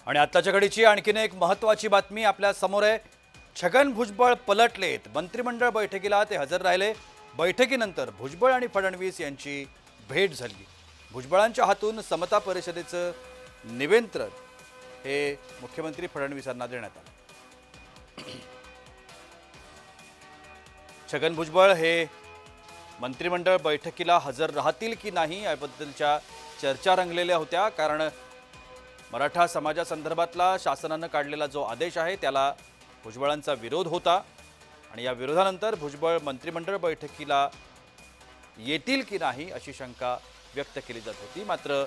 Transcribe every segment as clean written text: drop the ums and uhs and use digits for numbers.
आणि आताच्या घडीची आणखीन एक महत्त्वाची बातमी आपल्या समोर आहे। छगन भुजबळ पलटलेत। मंत्रिमंडळ बैठकीला ते हजर राहिले। बैठकीनंतर भुजबळ आणि फडणवीस यांची भेट झाली। भुजबळांच्या हातून समता परिषदेचं निवेदन हे मुख्यमंत्री फडणवीसांना देण्यात आलं। छगन भुजबळ हे मंत्रिमंडळ बैठकीला हजर राहतील की नाही याबद्दलच्या चर्चा रंगलेल्या होत्या, कारण मराठा समाजासंदर्भातला शासनाने काढलेला जो आदेश आहे त्याला भुजबळांचा विरोध होता आणि या विरोधानंतर भुजबळ मंत्रिमंडळ बैठकीला येतील की नाही अशी शंका व्यक्त केली जात होती। मात्र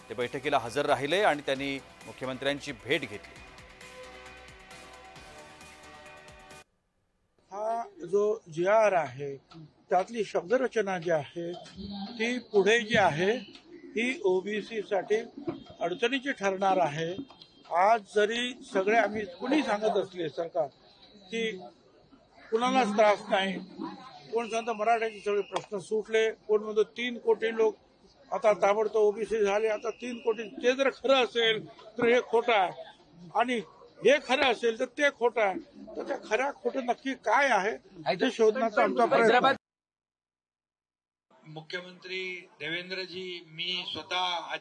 ते बैठकीला हजर राहिले आणि त्यांनी मुख्यमंत्र्यांची भेट घेतली। हा जो जी.आर. आहे त्यातली शब्दरचना जी आहे ती पुढे जी आहे ही ओबीसी साठी अडचणीची ठरणार आहे। आज जरी सगळे आम्ही कुणी सांगत असले सरकार की कुणालाच त्रास नाही, कोण सांगतं मराठ्याचे सगळे प्रश्न सुटले, कोण म्हणतो 3 कोटी लोक आता ताबडतोब ओबीसी झाले, आता 3 कोटी, ते जर खरं असेल तर हे खोटं आहे आणि हे खरं असेल तर ते खोटं आहे। तर त्या खऱ्या खोटं नक्की काय आहे ते शोधण्याचा आमचा प्रयत्न आहे। मुख्यमंत्री देवेंद्रजी, मी स्वतः